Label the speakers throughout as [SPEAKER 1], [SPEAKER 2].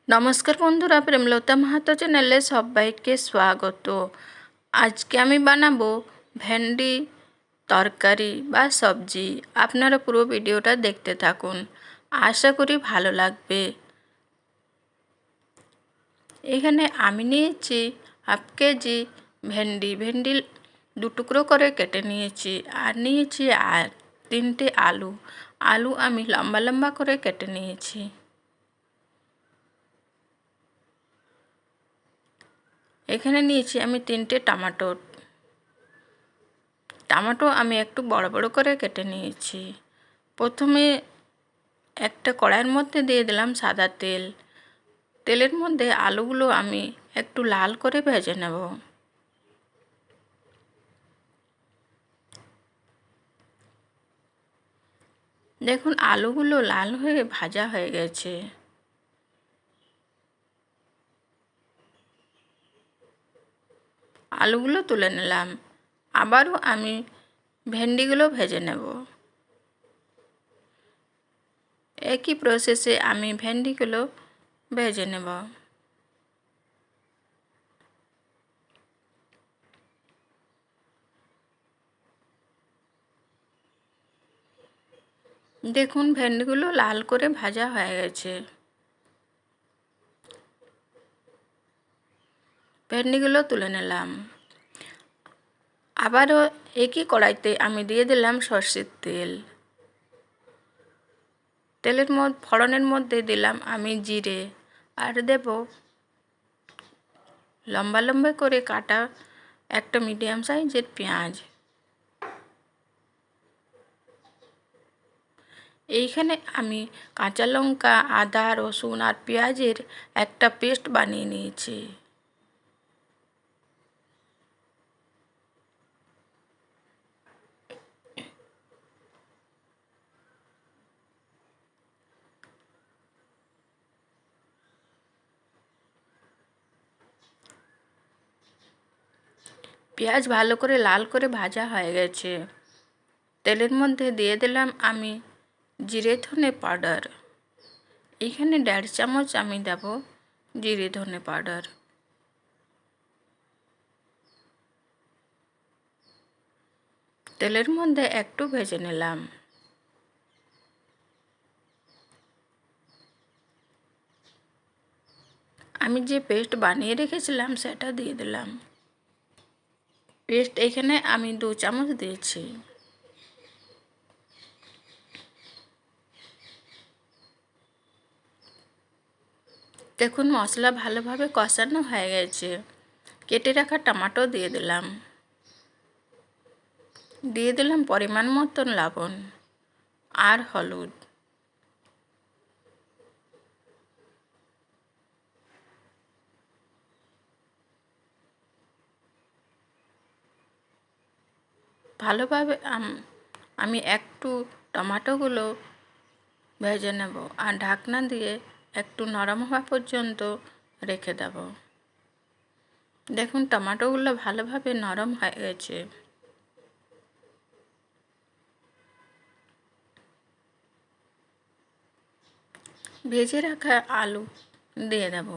[SPEAKER 1] নমস্কার বন্ধুরা, প্রেমলতা মাহাতো চ্যানেলে সবাইকে স্বাগত। আজকে আমি বানাবো ভেন্ডি তরকারি বা সবজি। আপনারা পুরো ভিডিওটা দেখতে থাকুন, আশা করি ভালো লাগবে। এখানে আমি নিয়েছি হাফ কেজি ভেন্ডি দু টুকরো করে কেটে নিয়েছি। আর নিয়েছি তিনটে আলু আমি লম্বা লম্বা করে কেটে নিয়েছি। এখানে নিয়েছি আমি তিনটে টমেটো আমি একটু বড় বড় করে কেটে নিয়েছি। প্রথমে একটা কড়াইয়ের মধ্যে দিয়ে দিলাম সাদা তেল। তেলের মধ্যে আলুগুলো আমি একটু লাল করে ভেজে নেব। দেখুন আলুগুলো লাল হয়ে ভাজা হয়ে গেছে। আলুগুলো তুলে নিলাম। আবারও আমি ভেন্ডিগুলো ভেজে নেব। একই প্রসেসে আমি ভেন্ডিগুলো ভেজে নেব। দেখুন ভেন্ডিগুলো লাল করে ভাজা হয়ে গেছে। ভেন্ডিগুলো তুলে নিলাম। আবারও একই কড়াইতে আমি দিয়ে দিলাম সরষের তেল। ফোড়নের মধ্যে দিলাম আমি জিরে, আর দেব লম্বা লম্বা করে কাটা একটা মিডিয়াম সাইজের পেঁয়াজ। এইখানে আমি কাঁচা লঙ্কা, আদা, রসুন আর পেঁয়াজের একটা পেস্ট বানিয়ে নিয়েছি। পেঁয়াজ ভালো করে লাল করে ভাজা হয়ে গেছে। তেলের মধ্যে দিয়ে দিলাম আমি জিরে ধনে পাউডার। এখানে 1.5 চামচ আমি দেব জিরে ধনে পাউডার। তেলের মধ্যে একটু ভেজে নিলাম। আমি যে পেস্ট বানিয়ে রেখেছিলাম সেটা দিয়ে দিলাম। পেস্ট এখানে আমি 2 চামচ দিয়েছি। দেখুন মশলা ভালোভাবে কষানো হয়ে গেছে। কেটে রাখা টমেটো দিয়ে দিলাম। দিয়ে দিলাম পরিমাণ মতন লবণ আর হলুদ। ভালোভাবে আমি একটু টমেটোগুলো ভেজে নেব আর ঢাকনা দিয়ে একটু নরম হওয়া পর্যন্ত রেখে দেব। দেখুন টমেটোগুলো ভালোভাবে নরম হয়ে গেছে। ভেজে রাখা আলু দিয়ে দেব।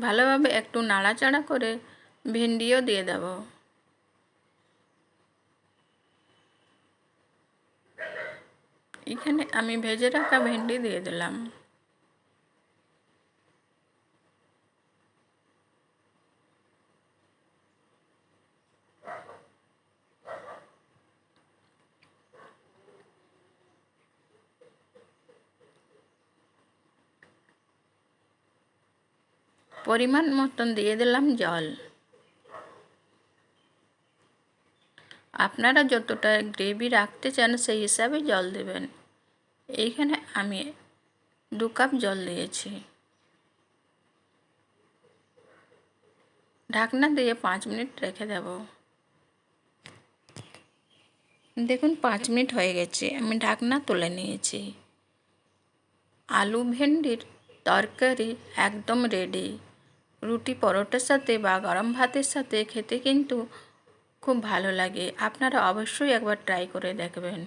[SPEAKER 1] ভালোভাবে একটু নাড়াচাড়া করে ভেন্ডিও দিয়ে দেব। এখানে আমি ভেজে রাখা ভেন্ডি দিয়ে দিলাম। পরিমাণ মতন দিয়ে দিলাম জল। আপনারা যতটা গ্রেভি রাখতে চান সেই হিসাবে জল দেবেন। এইখানে আমি 2 কাপ জল দিয়েছি। ঢাকনা দিয়ে 5 মিনিট রেখে দেব। দেখুন 5 মিনিট হয়ে গেছে, আমি ঢাকনা তুলে নিয়েছি। আলু ভেন্ডির তরকারি একদম রেডি। রুটি পরোটার সাথে বা গরম ভাতের সাথে খেতে কিন্তু খুব ভালো লাগে। আপনারা অবশ্যই একবার ট্রাই করে দেখবেন।